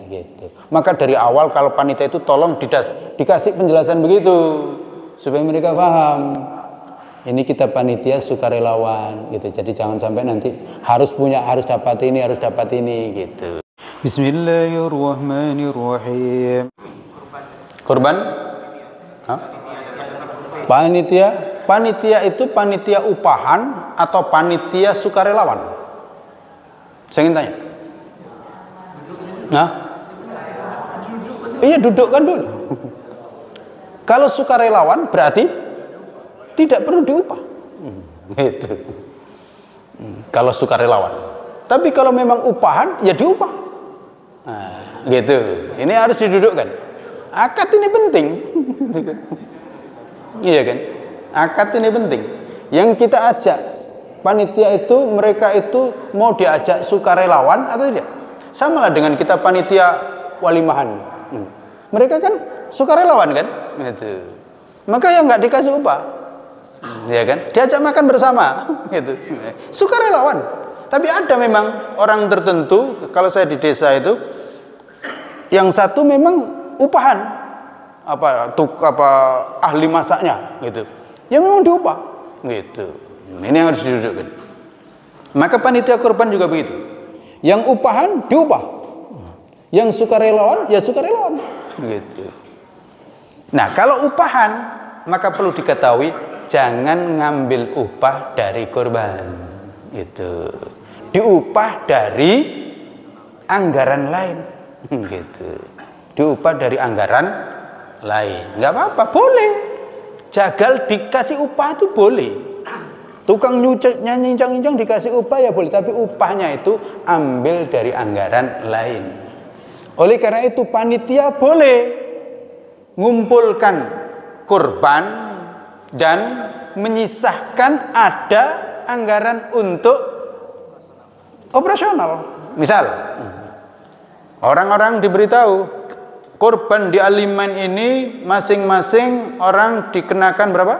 gitu. Maka dari awal kalau panitia itu tolong dikasih penjelasan begitu supaya mereka paham. Ini kita panitia sukarelawan gitu. Jadi jangan sampai nanti harus dapat ini gitu. Bismillahirrahmanirrahim. Kurban? Hah? Panitia itu panitia upahan atau panitia sukarelawan? Saya ingin tanya. Nah? Iya, dudukkan dulu. Kalau sukarelawan berarti tidak perlu diupah. Gitu. Kalau sukarelawan. Tapi kalau memang upahan, ya diupah. Nah, gitu. Ini harus didudukkan. Akad ini penting. Iya kan? Akad ini penting. Yang kita ajak panitia itu, mereka itu mau diajak sukarelawan atau tidak? Sama lah dengan kita panitia walimahan. Mereka kan sukarelawan kan? Gitu. Maka ya nggak dikasih upah. Ya kan? Diajak makan bersama gitu. Sukarelawan. Tapi ada memang orang tertentu, kalau saya di desa itu yang satu memang upahan ahli masaknya gitu. Ya memang diupah gitu. Ini yang harus didudukkan. Maka panitia kurban juga begitu. Yang upahan diupah. Yang sukarelawan ya sukarelawan gitu. Nah, kalau upahan maka perlu diketahui jangan ngambil upah dari korban, itu diupah dari anggaran lain, gitu. Diupah dari anggaran lain, nggak apa-apa, boleh. Jagal dikasih upah itu boleh. Tukang nyincang dikasih upah ya boleh, tapi upahnya itu ambil dari anggaran lain. Oleh karena itu panitia boleh ngumpulkan korban dan menyisahkan ada anggaran untuk operasional. Misal orang-orang diberitahu korban di Aliman ini masing-masing orang dikenakan berapa?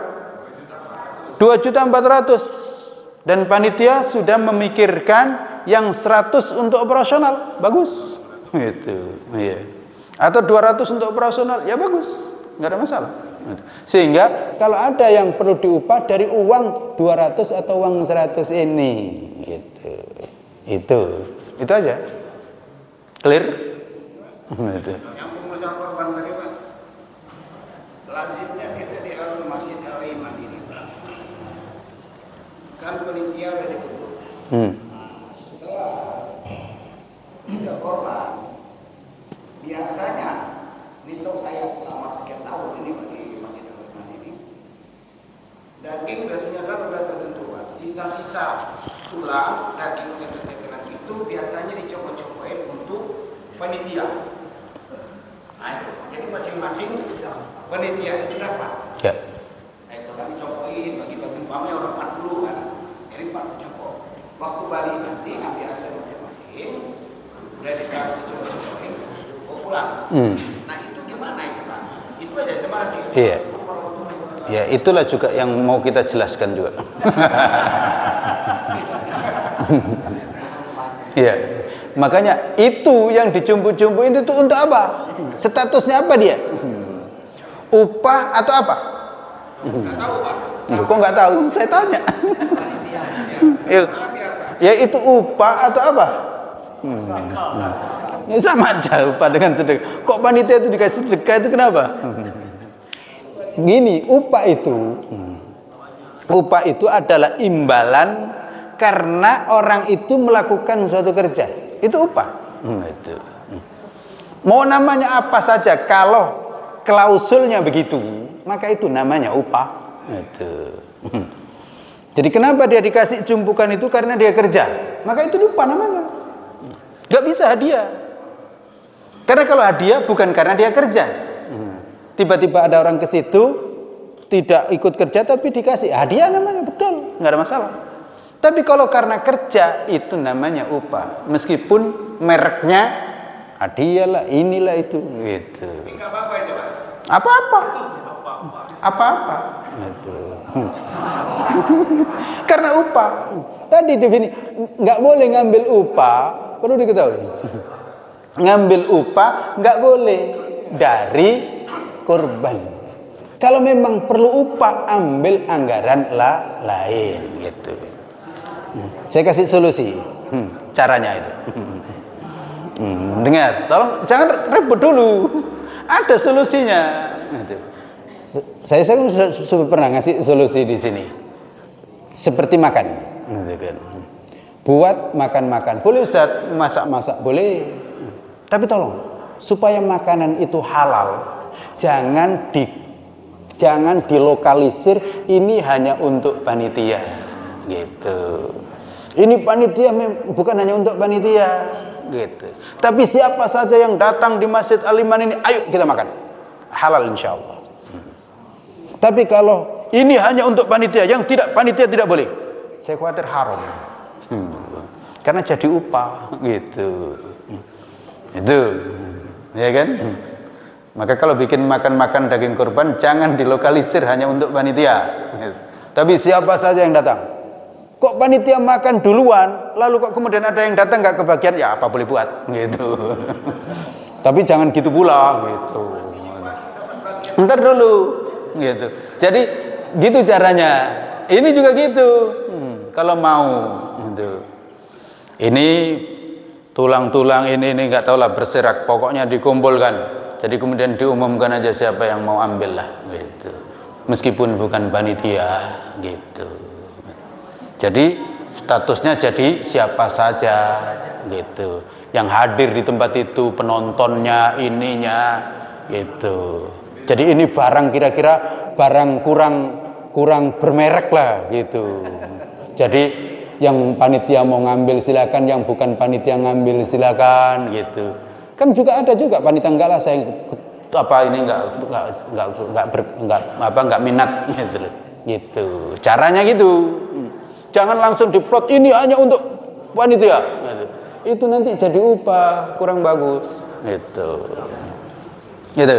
2.400.000 dan panitia sudah memikirkan yang 100 untuk operasional. Bagus. Gitu. Iya. Atau 200 untuk operasional. Ya bagus. Enggak ada masalah. Sehingga kalau ada yang perlu diupah dari uang 200 atau uang 100 ini gitu. Itu aja. Clear? Gitu. Yang pengusaha korban tadi Pak, lazimnya kita di Masjid Al-Iman ini Pak, kan panitia sudah dibentuk. Setelah tidak korban, biasanya ini setahu saya selama sekian tahun ini bagi Masjid Al-Iman ini, daging biasanya kan sudah tertentu Pak. Sisa-sisa tulang daging tetelan itu biasanya dicopot-copotin untuk panitia. Nah itu, jadi masing-masing panitia itu dapat. Ya. Nah itu kan dicopotin, bagi-bagi umpamanya orang 40 kan, jadi 40 copot. Waktu balik nanti ambil hasil masing-masing, udah dicopot-copotin, pulang. Nah itu gimana itu Pak? Itu aja terima kasih. Iya. Ya itulah juga yang mau kita jelaskan juga. Iya. Makanya itu yang dicumpu-cumpuin itu untuk apa? Statusnya apa dia? Upah atau apa? Nggak tahu Pak. Kok nggak tahu? Saya tanya. Ya itu upah atau apa? Ya, sama aja upah dengan sedekah. Kok panitia itu dikasih sedekah itu kenapa? Gini, upah itu adalah imbalan karena orang itu melakukan suatu kerja. Itu upah. Itu. Mau namanya apa saja, kalau klausulnya begitu, maka itu namanya upah. Itu. Jadi kenapa dia dikasih cumpukan itu? Karena dia kerja. Maka itu upah namanya. Gak bisa hadiah. Karena kalau hadiah bukan karena dia kerja. Tiba-tiba ada orang ke situ tidak ikut kerja tapi dikasih hadiah, namanya betul, nggak ada masalah. Tapi kalau karena kerja itu namanya upah, meskipun mereknya hadiah lah, inilah itu, gitu. Nggak apa-apa itu Pak. Apa-apa, gitu. Karena upah. Tadi definisi nggak boleh ngambil upah, perlu diketahui. ngambil upah nggak boleh dari kurban. Kalau memang perlu upah, ambil anggaran lain gitu. Saya kasih solusi, caranya itu. Dengar, tolong jangan ribut dulu. Ada solusinya. Gitu. Saya sudah pernah ngasih solusi di sini. Seperti makan, gitu kan. Buat makan-makan, boleh Ustaz, masak-masak boleh. Tapi tolong, supaya makanan itu halal, jangan dilokalisir ini hanya untuk panitia, gitu. Ini panitia bukan hanya untuk panitia, gitu. Tapi siapa saja yang datang di Masjid Al-Iman ini, ayo kita makan, halal insya Allah. Tapi kalau ini hanya untuk panitia, yang tidak panitia tidak boleh, saya khawatir haram, karena jadi upah, gitu. Itu, ya kan? Maka kalau bikin makan-makan daging kurban, jangan dilokalisir hanya untuk panitia. Tapi siapa saja yang datang. Kok panitia makan duluan, lalu kok kemudian ada yang datang nggak kebagian? Ya apa boleh buat, gitu. Tapi jangan gitu pula, gitu. Ntar dulu, gitu. Jadi gitu caranya. Ini juga gitu. Kalau mau, gitu. Ini tulang-tulang ini nggak tahu lah berserak, pokoknya dikumpulkan. Jadi kemudian diumumkan aja siapa yang mau ambil lah, gitu. Meskipun bukan panitia, gitu. Jadi statusnya jadi siapa saja, gitu. Yang hadir di tempat itu, penontonnya, ininya, gitu. Jadi ini barang kira-kira barang kurang bermerek lah, gitu. Jadi yang panitia mau ngambil silakan, yang bukan panitia ngambil silakan, gitu. Kan juga ada juga panitia enggak lah saya enggak minat, gitu. Caranya gitu. Jangan langsung diplot ini hanya untuk panitia, gitu. Itu nanti jadi upah kurang bagus, gitu. Gitu.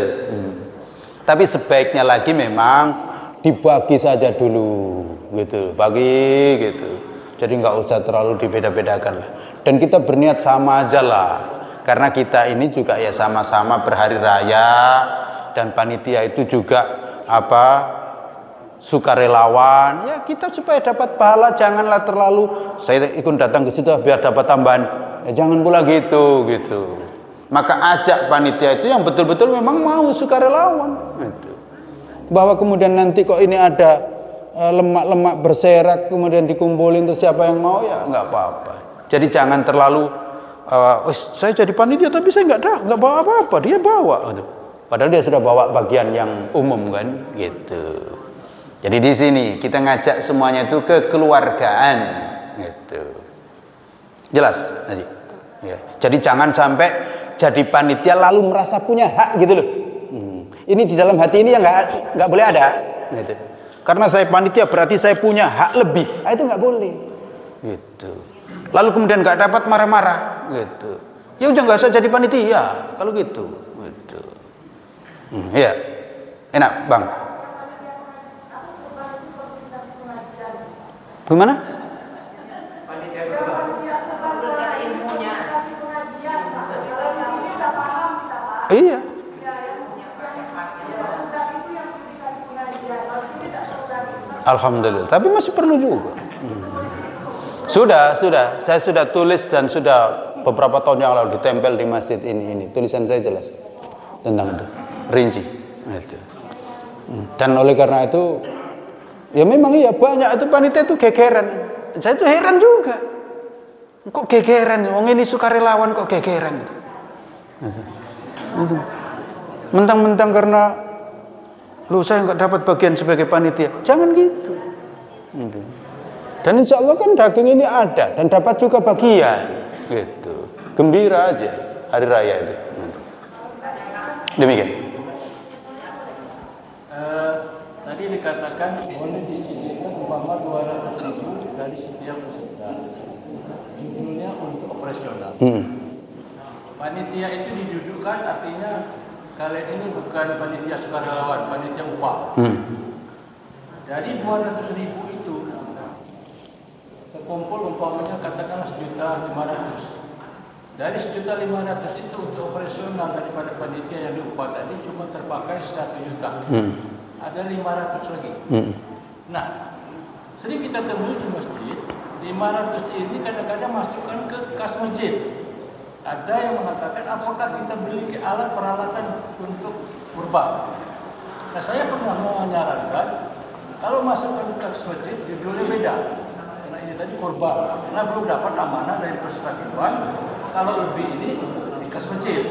Tapi sebaiknya lagi memang dibagi saja dulu, gitu. Bagi, gitu. Jadi nggak usah terlalu dibeda-bedakan lah. Dan kita berniat sama aja lah. Karena kita ini juga ya sama-sama berhari raya, dan panitia itu juga sukarelawan. Ya kita supaya dapat pahala, janganlah terlalu saya ikut datang ke situ biar dapat tambahan. Ya, jangan pula gitu, gitu. Maka ajak panitia itu yang betul-betul memang mau sukarelawan. Gitu. Bahwa kemudian nanti kok ini ada lemak-lemak berserak kemudian dikumpulin terus siapa yang mau, ya nggak apa-apa. Jadi jangan terlalu saya jadi panitia tapi saya nggak bawa apa-apa, dia bawa, gitu. Padahal dia sudah bawa bagian yang umum kan, gitu. Jadi di sini kita ngajak semuanya itu kekeluargaan, gitu. Jelas, Haji? Ya. Jadi jangan sampai jadi panitia lalu merasa punya hak, gitu loh. Ini di dalam hati ini yang nggak boleh ada, gitu. Karena saya panitia berarti saya punya hak lebih. Nah, itu nggak boleh. Gitu. Lalu kemudian nggak dapat marah-marah. Gitu. Ya udah nggak usah jadi panitia kalau gitu. Gitu. Ya, enak bang. Gimana? Iya. Alhamdulillah, tapi masih perlu juga. Sudah, saya sudah tulis dan sudah beberapa tahun yang lalu ditempel di masjid ini. Tulisan saya jelas tentang itu, rinci. Itu. Dan oleh karena itu, ya memang iya banyak itu panitia itu gegeran. Saya itu heran juga. Kok gegeran? Wong ini sukarelawan kok gegeran? Mentang-mentang karena lu saya nggak dapat bagian sebagai panitia, jangan gitu. Dan insya Allah kan daging ini ada dan dapat juga bagian, gitu. Gembira aja hari raya itu. Demikian. Tadi dikatakan boleh disisihkan umpama 200.000 dari setiap peserta. Judulnya untuk operasional. Panitia itu didudukkan artinya kalian ini bukan panitia sukarelawan, panitia upah. Dari 200.000 itu terkumpul umpamanya katakanlah 1.500.000. Dari 1.500.000 itu untuk operasional daripada panitia yang diupah tadi cuma terpakai 1 juta. Ada 500 lagi. Nah, sering kita temui di masjid, 500 ini kadang-kadang masukkan ke kas masjid. Ada yang mengatakan apakah kita beli alat peralatan untuk kurban. Nah, saya pernah menyarankan kalau masukkan ke kas masjid judulnya beda. Karena ini tadi kurban, karena belum dapat amanah dari peserta kurban. Kalau lebih ini di kas masjid.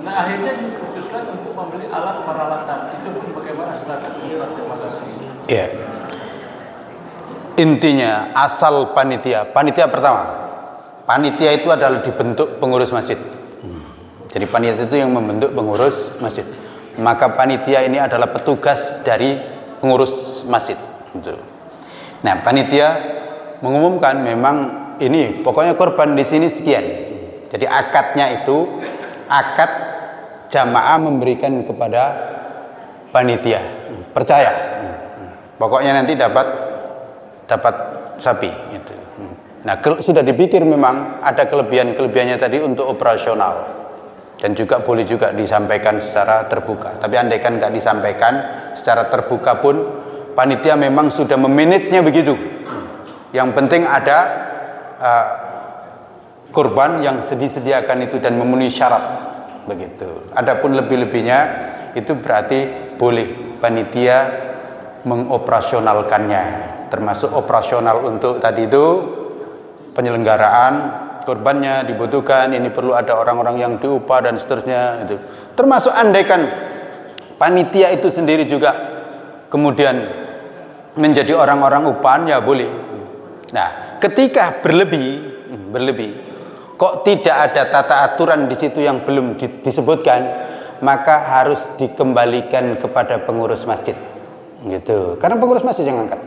Nah, akhirnya diputuskan untuk membeli alat peralatan. Itu pun bagaimana status ini? Terima kasih. Iya. Intinya asal panitia pertama, panitia itu adalah dibentuk pengurus masjid. Jadi panitia itu yang membentuk pengurus masjid. Maka panitia ini adalah petugas dari pengurus masjid. Nah, panitia mengumumkan memang ini pokoknya korban di sini sekian. Jadi akadnya itu akad jamaah memberikan kepada panitia. Percaya. Pokoknya nanti dapat sapi gitu. Nah, sudah dipikir memang ada kelebihannya tadi untuk operasional dan juga boleh juga disampaikan secara terbuka. Tapi andaikan nggak disampaikan secara terbuka pun panitia memang sudah memanagenya begitu. Yang penting ada kurban yang disediakan itu dan memenuhi syarat begitu. Adapun lebih-lebihnya itu berarti boleh panitia mengoperasionalkannya, termasuk operasional untuk tadi itu penyelenggaraan kurbannya dibutuhkan, ini perlu ada orang-orang yang diupah dan seterusnya itu. Termasuk andaikan panitia itu sendiri juga kemudian menjadi orang-orang upahan ya boleh. Nah, ketika berlebih kok tidak ada tata aturan di situ yang belum disebutkan, maka harus dikembalikan kepada pengurus masjid gitu, karena pengurus masjid yang angkat.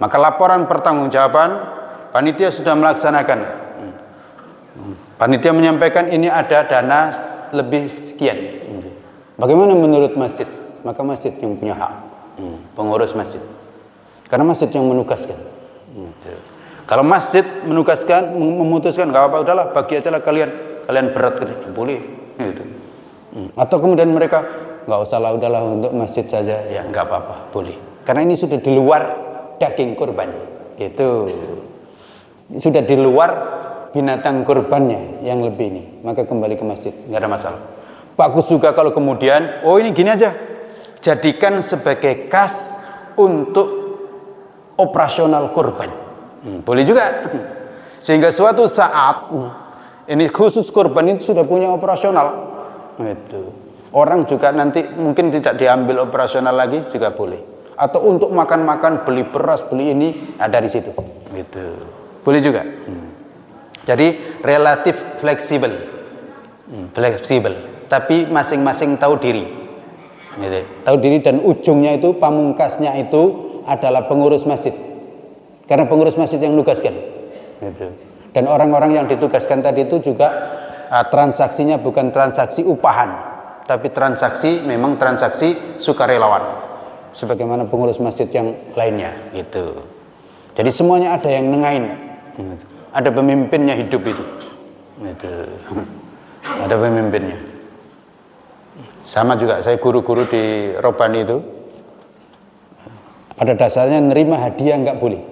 Maka laporan pertanggungjawaban panitia sudah melaksanakan, panitia menyampaikan ini ada dana lebih sekian, bagaimana menurut masjid, maka masjid yang punya hak, pengurus masjid, karena masjid yang menugaskan gitu. Kalau masjid memutuskan nggak apa-apa, udahlah bagi aja lah kalian berat boleh gitu. Atau kemudian mereka nggak usah lah, udahlah untuk masjid saja, ya nggak apa-apa, boleh. Karena ini sudah di luar daging kurban, itu sudah di luar binatang kurbannya yang lebih ini, maka kembali ke masjid, nggak ada masalah. Bagus juga kalau kemudian, oh ini gini aja, jadikan sebagai kas untuk operasional kurban. Boleh juga, sehingga suatu saat ini khusus kurban itu sudah punya operasional gitu. Orang juga nanti mungkin tidak diambil operasional lagi juga boleh, atau untuk makan-makan beli beras beli ini ada di situ gitu, boleh juga. Jadi relatif fleksibel, tapi masing-masing tahu diri gitu. Tahu diri, dan ujungnya itu pamungkasnya itu adalah pengurus masjid. Karena pengurus masjid yang menugaskan gitu. Dan orang-orang yang ditugaskan tadi itu juga transaksinya bukan transaksi upahan, tapi memang transaksi sukarelawan sebagaimana pengurus masjid yang lainnya gitu. Jadi semuanya ada yang nengahin gitu. Ada pemimpinnya hidup itu gitu. Ada pemimpinnya. Sama juga saya guru-guru di Robani itu, pada dasarnya nerima hadiah nggak boleh.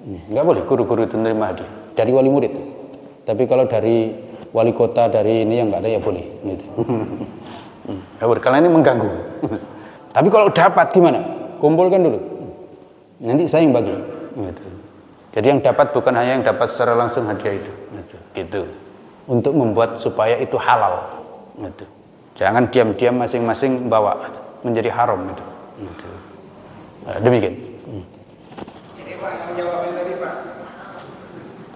Nggak boleh guru-guru itu menerima hadiah dari wali murid. Tapi kalau dari wali kota, dari ini yang nggak ada ya boleh gitu. Nggak boleh, karena ini mengganggu. Tapi kalau dapat gimana? Kumpulkan dulu, nanti saya yang bagi gitu. Jadi yang dapat bukan hanya yang dapat secara langsung hadiah itu gitu. Untuk membuat supaya itu halal gitu. Jangan diam-diam masing-masing bawa, menjadi haram gitu. Demikian. Jadi Pak, yang jawabin tadi Pak,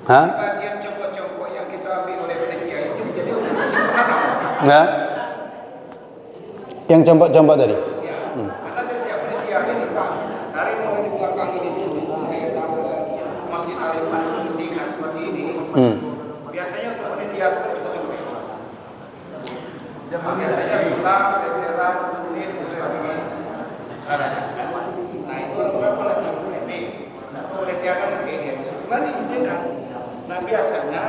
Hah? bagian copot-copot yang kita ambil oleh panitia itu jadi haram. Enggak? Yang jambak-jambak tadi? Ya, karena setiap panitia ini Pak, dari mulai di belakang ini dulu, saya tahu masjid Al-Iman seperti ini, biasanya untuk panitia itu copot-copot. Biasanya pulang, teteran, kulit, dan sebagainya. Nah itu orang boleh lebih, atau boleh tiaga lebih dia. Sebenarnya izinkan. Nah biasanya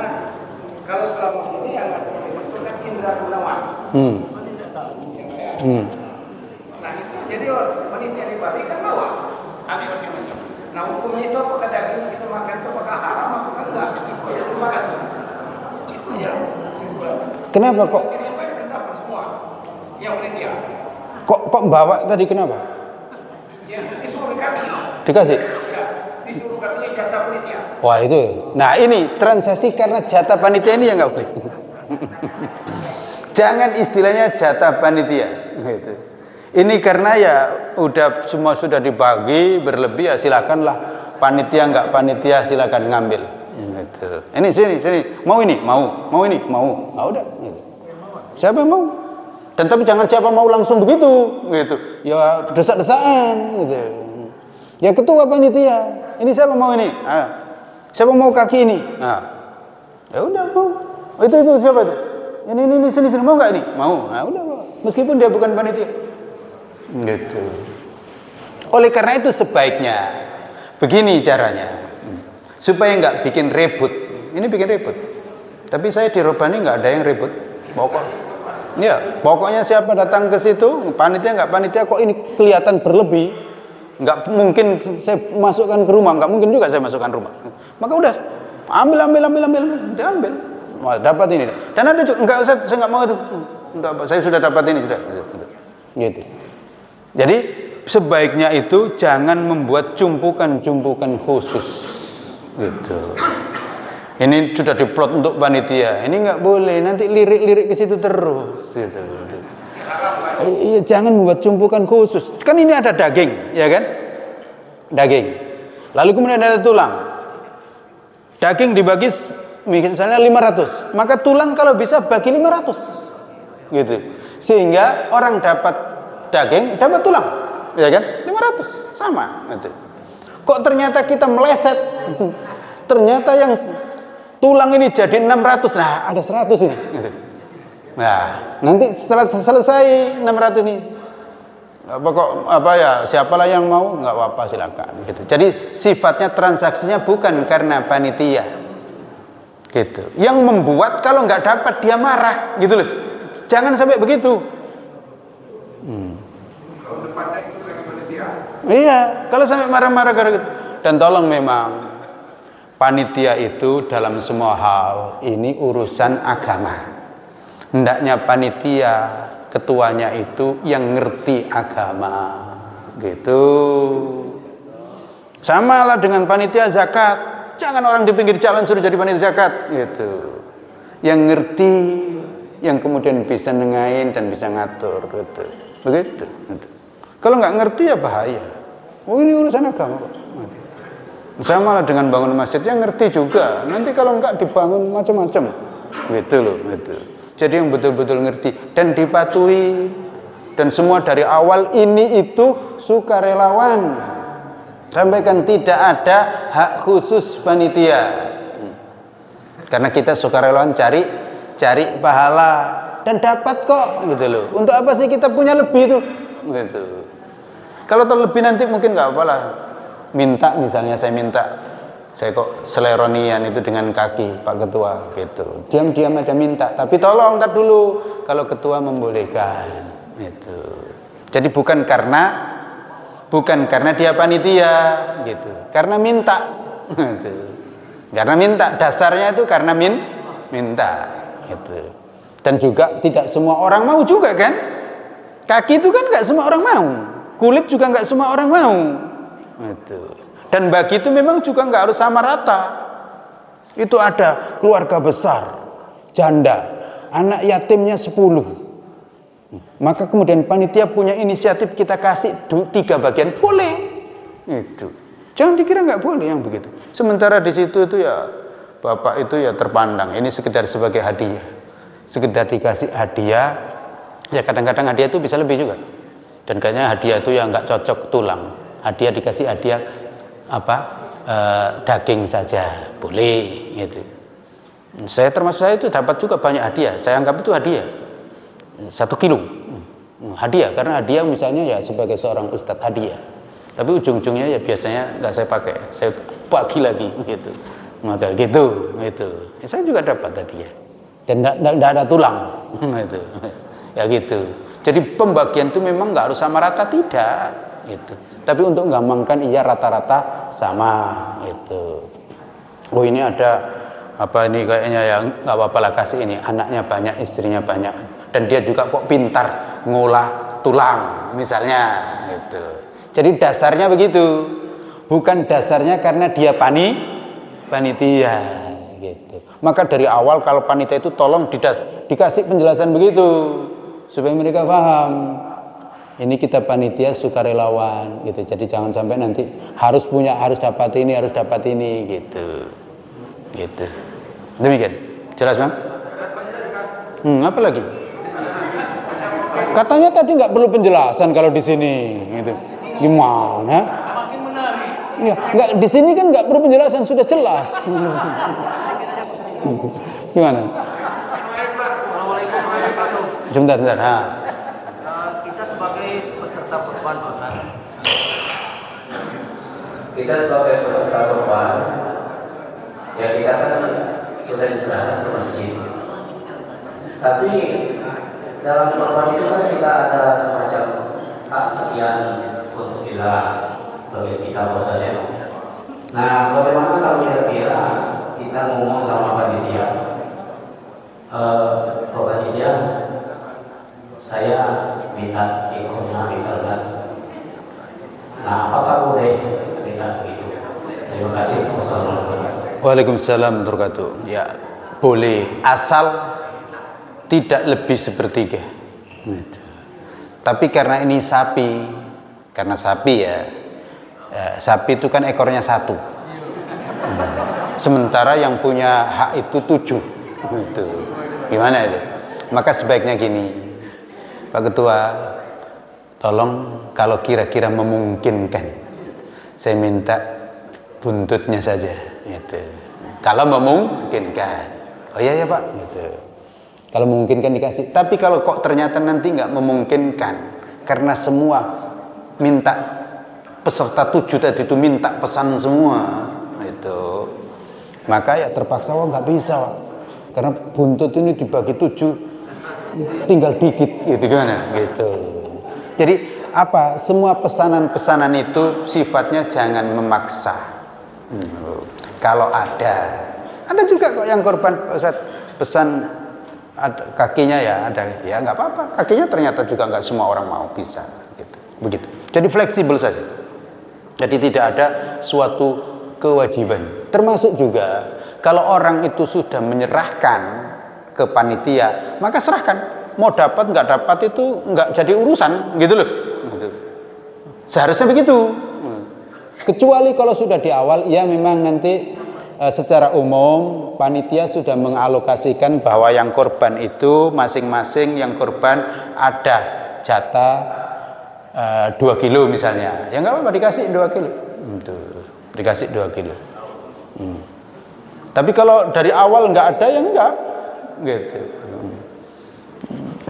Kalau selama ini yang ngatur itu kan Indra Gunawan. Nah itu jadi panitia di Bali kan bawa ambil masing-masing. Nah hukumnya itu apakah daging kita makan itu apakah haram apakah enggak? Itu aja terima kasih. Itu aja. Kenapa kok? Kenapa semua yang panitia? Kok bawa tadi kenapa? Ya disuruh dikasih. Dikasih? Ya disuruh katanya jatah panitia. Wah itu. Nah ini transaksi karena jatah panitia ini yang nggak boleh. Jangan istilahnya jatah panitia. Gitu. Ini karena ya udah semua sudah dibagi berlebih ya silakanlah, panitia nggak panitia silakan ngambil. Gitu. Ini sini mau ini mau ini mau. Ah udah. Gitu. Siapa yang mau? Dan tapi jangan siapa mau langsung begitu. Gitu. Ya desak-desakan. Gitu. Ya ketua panitia. Ini siapa mau ini? Ah. Siapa mau kaki ini? Nah. Ya udah mau. Itu siapa itu? Ini sini mau nggak ini? Mau. Nah udah mau. Meskipun dia bukan panitia. Gitu. Oleh karena itu sebaiknya begini caranya supaya nggak bikin ribut. Ini bikin ribut. Tapi saya di Robani nggak ada yang ribut. Pokoknya siapa datang ke situ, panitia nggak panitia kok ini kelihatan berlebih, nggak mungkin saya masukkan ke rumah, nggak mungkin juga saya masukkan rumah. Maka udah ambil, diambil. Wah, dapat ini. Dan ada juga nggak usah, saya nggak mau itu. Saya sudah dapat ini sudah. Gitu. Jadi sebaiknya itu jangan membuat cumpukan khusus, gitu. Ini sudah diplot untuk panitia. Ini nggak boleh. Nanti lirik ke situ terus, gitu. Iya, jangan membuat cumpukan khusus. Kan ini ada daging, ya kan? Daging. Lalu kemudian ada tulang. Daging dibagi misalnya 500, maka tulang kalau bisa bagi 500, gitu. Sehingga orang dapat daging, dapat tulang, ya kan? 500, sama. Gitu. Kok ternyata kita meleset? Ternyata yang tulang ini jadi 600, nah ada 100 ini. Gitu. Nah, nanti setelah selesai 600 ini, siapalah yang mau, nggak apa-apa silakan. Gitu. Jadi sifatnya transaksinya bukan karena panitia, gitu. Yang membuat kalau nggak dapat dia marah, gitu loh. Jangan sampai begitu. Kalau depannya itu dari panitia. Iya, kalau sampai marah-marah gara gitu. Dan tolong memang panitia itu dalam semua hal ini urusan agama. Hendaknya panitia ketuanya itu yang ngerti agama, gitu. Sama lah dengan panitia zakat. Jangan orang di pinggir jalan suruh jadi panitia zakat, gitu. Yang ngerti, yang kemudian bisa nengahin dan bisa ngatur, gitu. Begitu. Gitu. Kalau nggak ngerti ya bahaya. Oh ini urusan agama kok. Sama lah dengan bangun masjid, yang ngerti juga. Nanti kalau nggak dibangun macam-macam, gitu loh. Gitu. Jadi yang betul-betul ngerti dan dipatuhi, dan semua dari awal ini itu sukarelawan. Sampaikan tidak ada hak khusus panitia. Karena kita sukarelawan cari pahala dan dapat kok, gitu loh. Untuk apa sih kita punya lebih itu? Gitu. Kalau terlebih nanti mungkin nggak apalah. Minta misalnya saya kok seleronian itu dengan kaki Pak Ketua, gitu. Diam-diam aja minta, tapi tolong ntar dulu kalau ketua membolehkan, gitu. Jadi bukan karena dia panitia, gitu. Karena minta, gitu. Karena minta, dasarnya itu karena minta, gitu. Dan juga tidak semua orang mau juga kan? Kaki itu kan nggak semua orang mau, kulit juga nggak semua orang mau, gitu. Dan bagi itu memang juga nggak harus sama rata. Itu ada keluarga besar, janda, anak yatimnya 10. Maka kemudian panitia punya inisiatif kita kasih 3 bagian, boleh. Itu. Jangan dikira nggak boleh yang begitu. Sementara di situ itu ya bapak itu ya terpandang. Ini sekedar sebagai hadiah, sekedar dikasih hadiah. Ya kadang-kadang hadiah itu bisa lebih juga. Dan kayaknya hadiah itu ya nggak cocok tulang. Hadiah dikasih hadiah daging saja boleh, gitu. Saya itu dapat juga banyak hadiah. Saya anggap itu hadiah 1 kilo hadiah, karena hadiah misalnya ya sebagai seorang ustadz hadiah, tapi ujung-ujungnya ya biasanya nggak saya pakai, saya bagi lagi, gitu. Maka gitu, itu. Saya juga dapat tadi ya. Dan tidak ada tulang, itu. Ya gitu. Jadi pembagian itu memang nggak harus sama rata, tidak. Gitu. Tapi untuk menggampangkan iya rata-rata sama. Itu. Oh ini ada apa ini kayaknya ya nggak apa-apa lah kasih ini, anaknya banyak, istrinya banyak, dan dia juga kok pintar ngolah tulang misalnya. Gitu. Jadi dasarnya begitu. Bukan dasarnya karena dia panitia gitu. Maka dari awal kalau panitia itu tolong dikasih penjelasan begitu supaya mereka paham. Ini kita panitia sukarelawan gitu. Jadi jangan sampai nanti harus dapat ini gitu. Gitu. Demikian. Jelas, Bang? Apa lagi? Katanya tadi nggak perlu penjelasan kalau di sini gitu. Gimana? Ya, enggak, di sini kan nggak perlu penjelasan, sudah jelas. Gimana? Sebentar. Kita sebagai peserta kurban Ustaz. Kita sebagai peserta kurban, ya kita kan sudah diserahkan ke masjid. Tapi dalam kurban itu kan kita ada semacam hak sekian untuk bagi kita bahwasanya. Nah, bagaimana kalau kira-kira kita ngomong sama panitia, panitia, saya minta ikonnya misalnya. Nah, apakah boleh minta begitu? Terima kasih. Waalaikumsalam warahmatullahi wabarakatuh. Ya, boleh asal tidak lebih sepertiga. Tapi karena ini sapi, ya. Sapi itu kan ekornya 1. Sementara yang punya hak itu 7. Itu. Gimana itu? Maka sebaiknya gini, Pak Ketua, tolong kalau kira-kira memungkinkan, saya minta buntutnya saja. Gitu. Kalau memungkinkan, oh iya ya Pak. Gitu. Kalau memungkinkan dikasih. Tapi kalau kok ternyata nanti nggak memungkinkan, karena semua minta peserta 7 tadi itu minta pesan semua itu, maka ya terpaksa nggak bisa, karena buntut ini dibagi 7 tinggal dikit gitu, gimana gitu. Jadi apa, semua pesanan-pesanan itu sifatnya jangan memaksa. Kalau ada juga kok yang korban Ustaz pesan kakinya ya ada, ya nggak apa-apa, kakinya ternyata juga nggak semua orang mau bisa gitu. Begitu. Jadi fleksibel saja. Jadi tidak ada suatu kewajiban. Termasuk juga kalau orang itu sudah menyerahkan ke panitia, maka serahkan. Mau dapat nggak dapat itu nggak jadi urusan, gitu loh. Gitu. Seharusnya begitu. Kecuali kalau sudah di awal, ya memang nanti secara umum panitia sudah mengalokasikan bahwa yang korban itu masing-masing yang korban ada jatah 2 kilo misalnya, ya nggak apa-apa dikasih 2 kilo, dikasih 2 kilo. Tapi kalau dari awal nggak ada ya enggak, gitu.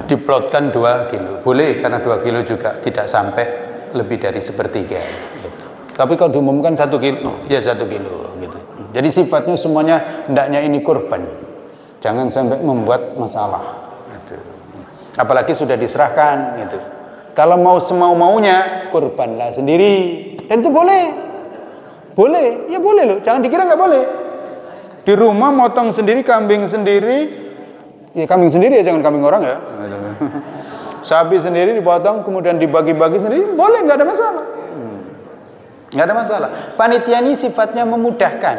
Diplotkan 2 kilo, boleh karena 2 kilo juga tidak sampai lebih dari sepertiga. Gitu. Tapi kalau diumumkan 1 kilo, ya 1 kilo, gitu. Jadi sifatnya semuanya hendaknya ini korban, jangan sampai membuat masalah. Gitu. Apalagi sudah diserahkan, gitu. Kalau mau semau-maunya, kurbanlah sendiri. Dan itu boleh. Boleh, ya boleh loh. Jangan dikira nggak boleh. Di rumah motong sendiri, kambing sendiri. Ya kambing sendiri ya, jangan kambing orang ya. Sapi sendiri dipotong, kemudian dibagi-bagi sendiri. Boleh, nggak ada masalah. Nggak ada masalah. Panitia ini sifatnya memudahkan.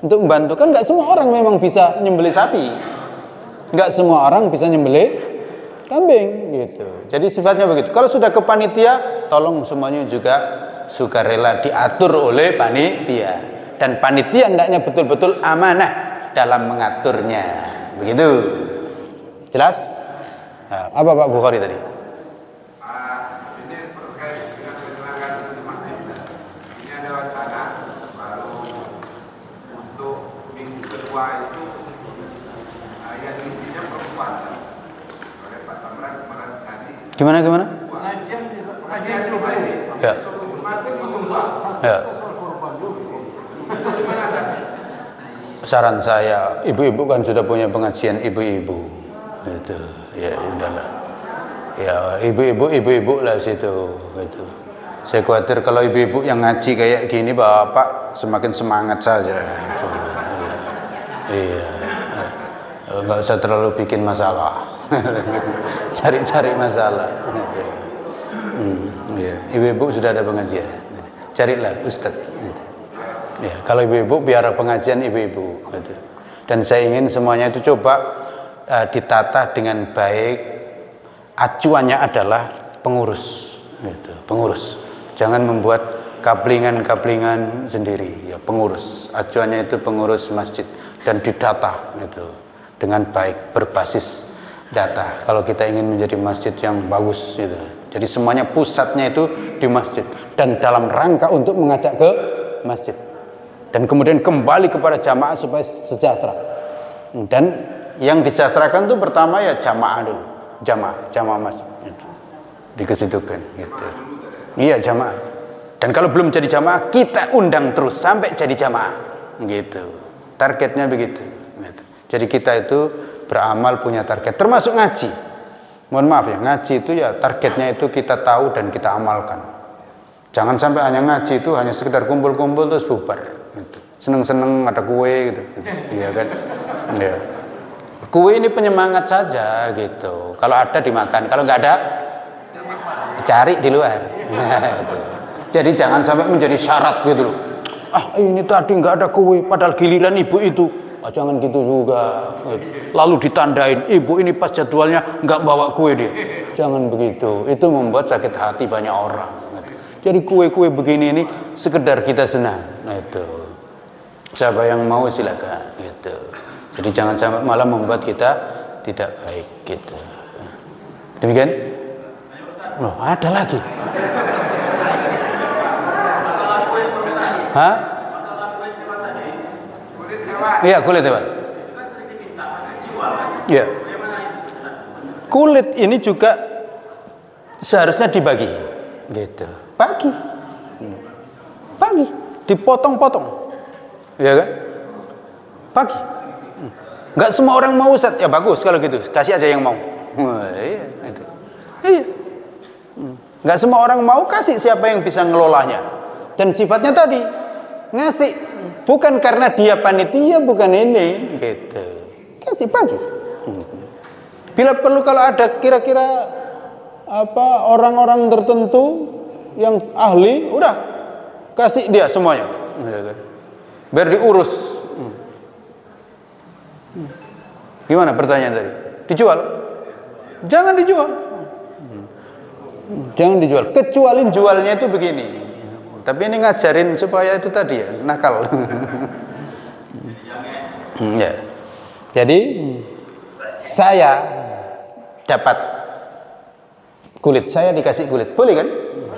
Untuk membantu. Kan nggak semua orang memang bisa nyembelih sapi. Nggak semua orang bisa nyembelih kambing gitu. Jadi sifatnya begitu. Kalau sudah ke panitia, tolong semuanya juga sukarela diatur oleh panitia. Dan panitia hendaknya betul-betul amanah dalam mengaturnya. Begitu. Jelas? Nah, apa Pak Bukhari tadi? Ini terkait dengan keterangan Mas Dibda. Ini ada wacana baru untuk minggu kedua itu yang isinya perempuan. Gimana? Pengajian Jumat ini. Ya. Jumat minggu kedua. Ya. Itu gimana tadi? saran saya, ibu-ibu kan sudah punya pengajian ibu-ibu, itu ya udahlah, ya ibu-ibu lah situ, itu. Saya khawatir kalau ibu-ibu yang ngaji kayak gini, bapak semakin semangat saja. Gitu. Iya, nggak usah terlalu bikin masalah, cari-cari masalah. Iya. Ibu-ibu sudah ada pengajian, carilah ustadz. Ya, kalau ibu-ibu biar pengajian ibu-ibu. Gitu. Dan saya ingin semuanya itu coba ditata dengan baik. Acuannya adalah pengurus, gitu. Pengurus. Jangan membuat kaplingan-kaplingan sendiri. Ya, pengurus. Acuannya itu pengurus masjid dan didata, gitu. Dengan baik, berbasis data. Kalau kita ingin menjadi masjid yang bagus, gitu. Jadi semuanya pusatnya itu di masjid dan dalam rangka untuk mengajak ke masjid. Dan kemudian kembali kepada jamaah supaya sejahtera. Dan yang disejahterakan itu pertama ya jamaah dulu, jamaah masjid. Gitu. Dikesitukan, gitu. Iya jamaah. Dan kalau belum jadi jamaah, kita undang terus sampai jadi jamaah, gitu. Targetnya begitu. Gitu. Jadi kita itu beramal punya target, termasuk ngaji. Mohon maaf ya, ngaji itu ya targetnya itu kita tahu dan kita amalkan. Jangan sampai hanya ngaji itu hanya sekedar kumpul-kumpul terus bubar. Gitu. Seneng-seneng ada kue gitu. Iya kan? Ya. Kue ini penyemangat saja gitu. Kalau ada dimakan, kalau nggak ada cari di luar. Gitu. Jadi jangan sampai menjadi syarat gitu loh. Ah ini tadi nggak ada kue, padahal giliran ibu itu. Ah, jangan gitu juga. Gitu. Lalu ditandain, ibu ini pas jadwalnya nggak bawa kue dia. Jangan begitu. Itu membuat sakit hati banyak orang. Gitu. Jadi kue-kue begini ini sekedar kita senang. Nah, itu. Siapa yang mau silakan gitu. Jadi jangan sampai malah membuat kita tidak baik gitu. Demikian? Loh, ada lagi. Hah? Iya, kulit hewan. Iya. Kulit ini juga seharusnya dibagi gitu. Pagi. Dipotong-potong. Iya kan? Pagi. Enggak semua orang mau Ustaz. Ya bagus kalau gitu. Kasih aja yang mau. Iya, itu. Iya. Enggak semua orang mau, kasih siapa yang bisa ngelolanya. Dan sifatnya tadi ngasih bukan karena dia panitia, bukan ini gitu. Kasih pagi. Bila perlu kalau ada kira-kira orang-orang tertentu yang ahli, udah kasih dia semuanya. Iya kan? Biar diurus. Gimana pertanyaan tadi? Dijual? Jangan dijual. Jangan dijual. Kecuali jualnya itu begini. Tapi ini ngajarin supaya itu tadi ya, nakal. Ya. Jadi saya dapat kulit, saya dikasih kulit. Boleh kan?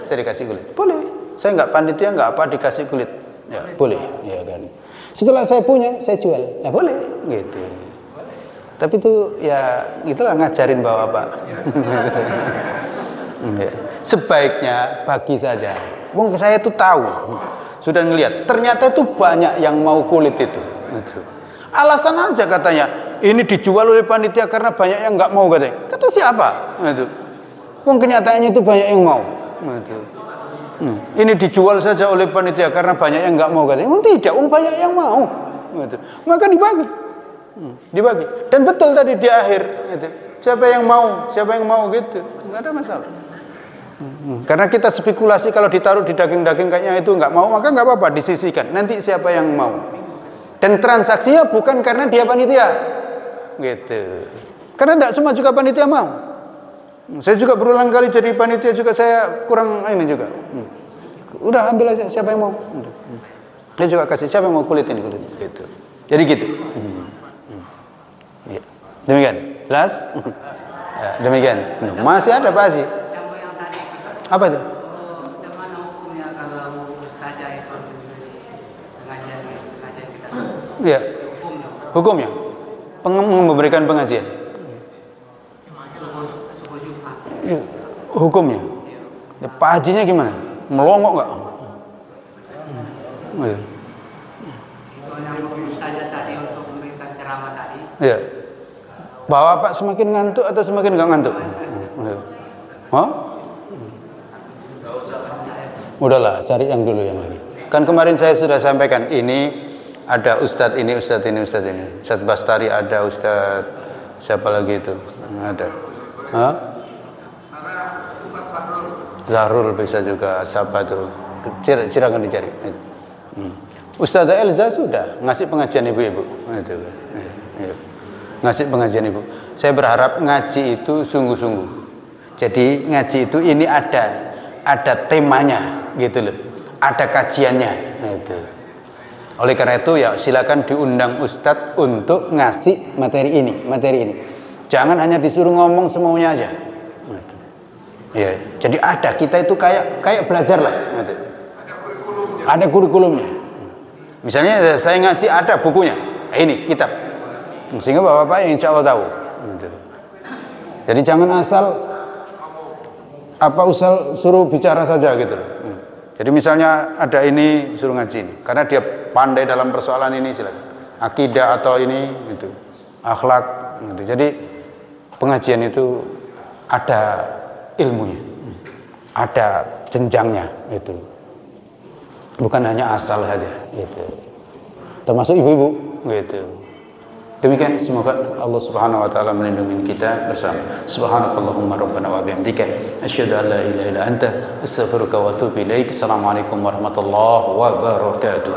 Saya dikasih kulit. Boleh. Saya nggak panitia, nggak apa dikasih kulit. Ya, boleh, ya kan. Setelah saya punya, saya jual. Ya boleh, gitu. Tapi itu ya itulah ngajarin bapak. Sebaiknya bagi saja. Wong saya itu tahu, sudah ngelihat. Ternyata itu banyak yang mau kulit itu. Gitu. Alasan aja katanya, ini dijual oleh panitia karena banyak yang nggak mau katanya. Kata siapa? Gitu. Wong kenyataannya itu banyak yang mau. Gitu. Ini dijual saja oleh panitia karena banyak yang nggak mau katanya. Tidak, banyak yang mau. Gitu. Maka dibagi. Dan betul tadi di akhir. Gitu. Siapa yang mau gitu, nggak ada masalah. Karena kita spekulasi kalau ditaruh di daging-daging kayaknya itu nggak mau, maka nggak apa-apa disisihkan. Nanti siapa yang mau. Dan transaksinya bukan karena dia panitia, gitu. Karena tidak semua juga panitia mau. Saya juga berulang kali jadi panitia juga saya kurang ini juga. Udah ambil aja siapa yang mau. Dia juga kasih siapa yang mau kulit ini gitu. Jadi gitu. Ya. Demikian. Jelas? Ya, demikian. Masih ada Pak Haji? Apa itu? Bagaimana hukumnya kalau ustazah itu pengajian kita? Iya. Hukumnya? Memberikan pengajian. Ya, hukumnya? Ya, Pak Hajinya gimana? Melongok nggak? Itu yang ustazah tadi ceramah tadi. Iya. Bapak semakin ngantuk atau semakin nggak ngantuk? Hah? Udahlah, cari yang dulu yang lagi. Kan kemarin saya sudah sampaikan, ini ada Ustadz ini, Ustadz ini, Ustadz ini. Ustadz Bastari ada, Ustadz siapa lagi itu? Ada. Hah? Zahrul bisa juga, siapa tuh? Silakan dicari. Ustazah Elza sudah ngasih pengajian ibu-ibu. Itu. Ngasih pengajian ibu. Saya berharap ngaji itu sungguh-sungguh. Jadi ngaji itu ini ada temanya gitu loh. Ada kajiannya gitu. Oleh karena itu ya silakan diundang Ustadz untuk ngasih materi ini. Jangan hanya disuruh ngomong semaunya aja. Gitu. Ya, jadi kita itu kayak belajar lah gitu. Ada kurikulumnya. Misalnya saya ngaji ada bukunya. Ini kitab. Sehingga bapak-bapak yang insya Allah tahu. Gitu. Jadi jangan asal usal suruh bicara saja gitu. Jadi misalnya ada ini suruh ngaji ini, karena dia pandai dalam persoalan ini silakan. Akidah atau ini gitu. Akhlak gitu. Jadi pengajian itu ada ilmunya. Ada jenjangnya itu. Bukan hanya asal saja gitu. Termasuk ibu-ibu gitu. Demikian semoga Allah Subhanahu wa taala melindungi kita bersama. Subhanakallahumma rabbana wa bihamdika asyhadu an la ilaha illa anta astaghfiruka wa atubu ilaik. Assalamualaikum warahmatullahi wabarakatuh.